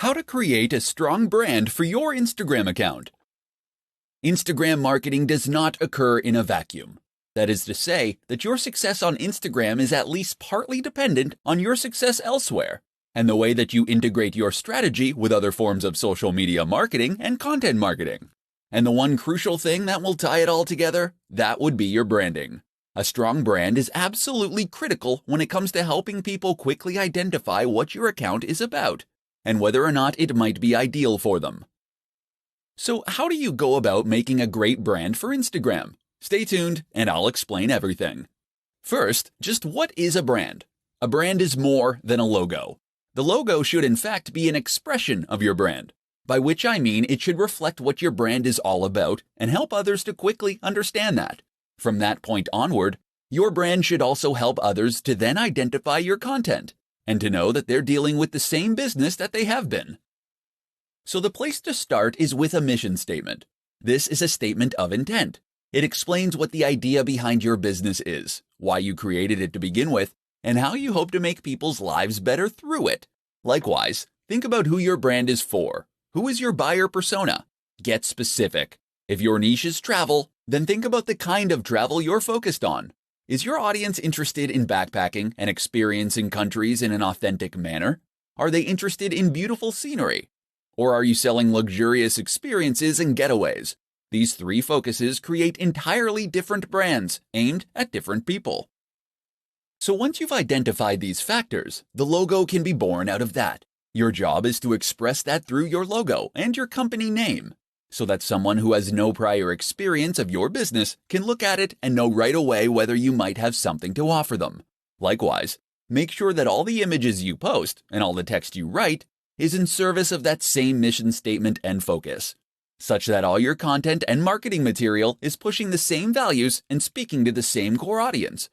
How to create a strong brand for your Instagram account. Instagram marketing does not occur in a vacuum. That is to say that your success on Instagram is at least partly dependent on your success elsewhere, and the way that you integrate your strategy with other forms of social media marketing and content marketing. And the one crucial thing that will tie it all together, that would be your branding. A strong brand is absolutely critical when it comes to helping people quickly identify what your account is about, and whether or not it might be ideal for them. So how do you go about making a great brand for Instagram? Stay tuned and I'll explain everything. First, just what is a brand? A brand is more than a logo. The logo should in fact be an expression of your brand, by which I mean it should reflect what your brand is all about and help others to quickly understand that. From that point onward, your brand should also help others to then identify your content and to know that they're dealing with the same business that they have been. So the place to start is with a mission statement. This is a statement of intent. It explains what the idea behind your business is, why you created it to begin with, and how you hope to make people's lives better through it. Likewise, think about who your brand is for. Who is your buyer persona? Get specific. If your niche is travel, then think about the kind of travel you're focused on. Is your audience interested in backpacking and experiencing countries in an authentic manner? Are they interested in beautiful scenery? Or are you selling luxurious experiences and getaways? These three focuses create entirely different brands aimed at different people. So once you've identified these factors, the logo can be born out of that. Your job is to express that through your logo and your company name, so that someone who has no prior experience of your business can look at it and know right away whether you might have something to offer them. Likewise, make sure that all the images you post and all the text you write is in service of that same mission statement and focus, such that all your content and marketing material is pushing the same values and speaking to the same core audience.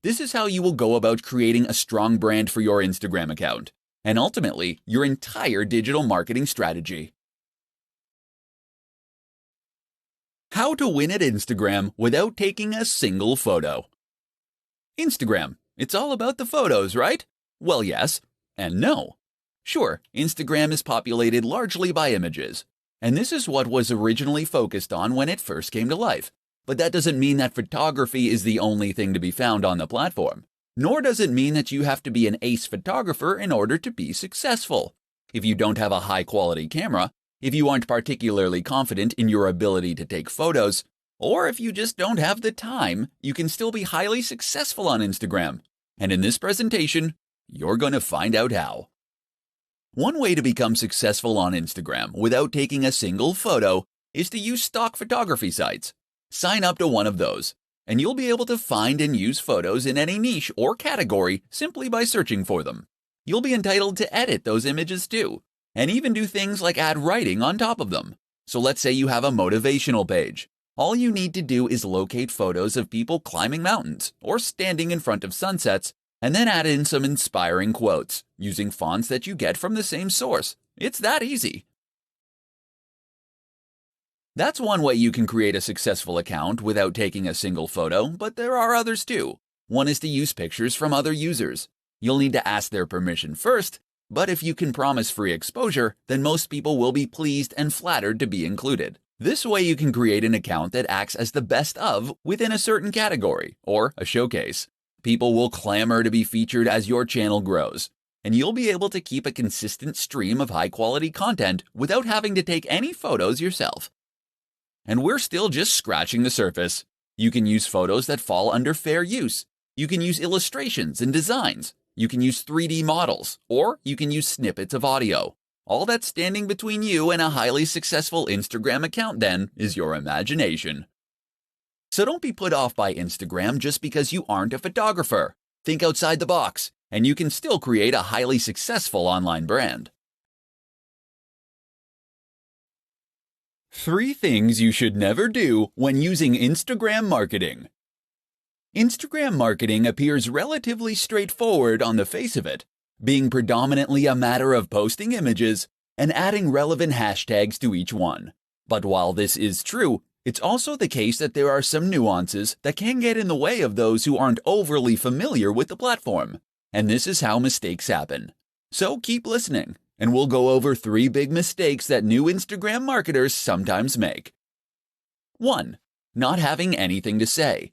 This is how you will go about creating a strong brand for your Instagram account, and ultimately your entire digital marketing strategy. How to win at Instagram without taking a single photo. Instagram, it's all about the photos, right? Well, yes and no. Sure, Instagram is populated largely by images, and this is what was originally focused on when it first came to life. But that doesn't mean that photography is the only thing to be found on the platform, nor does it mean that you have to be an ace photographer in order to be successful. If you don't have a high-quality camera, if you aren't particularly confident in your ability to take photos, or if you just don't have the time, you can still be highly successful on Instagram. And in this presentation, you're going to find out how. One way to become successful on Instagram without taking a single photo is to use stock photography sites. Sign up to one of those, and you'll be able to find and use photos in any niche or category simply by searching for them. You'll be entitled to edit those images too, and even do things like add writing on top of them. So let's say you have a motivational page. All you need to do is locate photos of people climbing mountains or standing in front of sunsets, and then add in some inspiring quotes using fonts that you get from the same source. It's that easy. That's one way you can create a successful account without taking a single photo, but there are others too. One is to use pictures from other users. You'll need to ask their permission first, but if you can promise free exposure, then most people will be pleased and flattered to be included. This way you can create an account that acts as the best of within a certain category, or a showcase. People will clamor to be featured as your channel grows, and you'll be able to keep a consistent stream of high-quality content without having to take any photos yourself. And we're still just scratching the surface. You can use photos that fall under fair use. You can use illustrations and designs. You can use 3D models, or you can use snippets of audio. All that's standing between you and a highly successful Instagram account then is your imagination. So don't be put off by Instagram just because you aren't a photographer. Think outside the box, and you can still create a highly successful online brand. 3 things you should never do when using Instagram marketing. Instagram marketing appears relatively straightforward on the face of it, being predominantly a matter of posting images and adding relevant hashtags to each one. But while this is true, it's also the case that there are some nuances that can get in the way of those who aren't overly familiar with the platform, and this is how mistakes happen. So keep listening, and we'll go over 3 big mistakes that new Instagram marketers sometimes make. 1. Not having anything to say.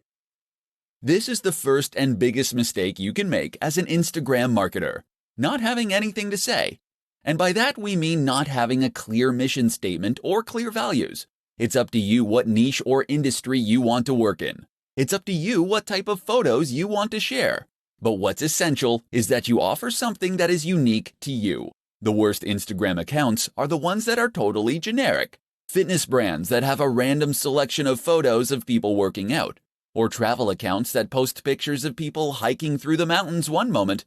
This is the first and biggest mistake you can make as an Instagram marketer, not having anything to say. And by that we mean not having a clear mission statement or clear values. It's up to you what niche or industry you want to work in. It's up to you what type of photos you want to share. But what's essential is that you offer something that is unique to you. The worst Instagram accounts are the ones that are totally generic. Fitness brands that have a random selection of photos of people working out, or travel accounts that post pictures of people hiking through the mountains one moment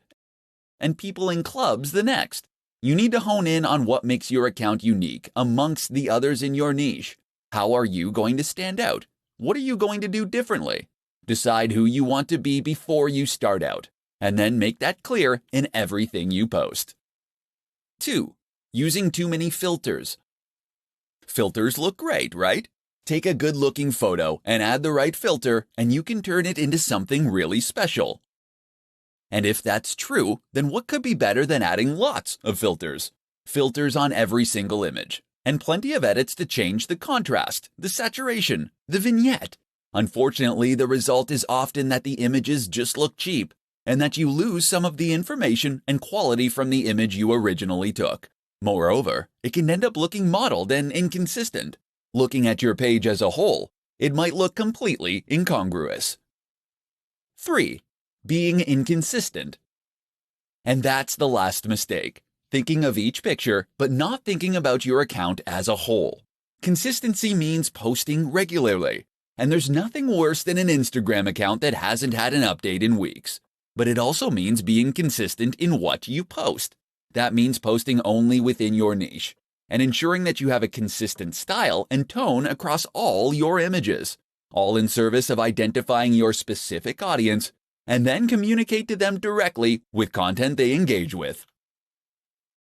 and people in clubs the next. You need to hone in on what makes your account unique amongst the others in your niche. How are you going to stand out? What are you going to do differently? Decide who you want to be before you start out, and then make that clear in everything you post. 2. Using too many filters. Filters look great, right? Take a good-looking photo and add the right filter, and you can turn it into something really special. And if that's true, then what could be better than adding lots of filters? Filters on every single image, and plenty of edits to change the contrast, the saturation, the vignette. Unfortunately, the result is often that the images just look cheap, and that you lose some of the information and quality from the image you originally took. Moreover, it can end up looking mottled and inconsistent. Looking at your page as a whole, it might look completely incongruous. 3. Being inconsistent. And that's the last mistake. Thinking of each picture, but not thinking about your account as a whole. Consistency means posting regularly, and there's nothing worse than an Instagram account that hasn't had an update in weeks. But it also means being consistent in what you post. That means posting only within your niche, and ensuring that you have a consistent style and tone across all your images, all in service of identifying your specific audience, and then communicate to them directly with content they engage with.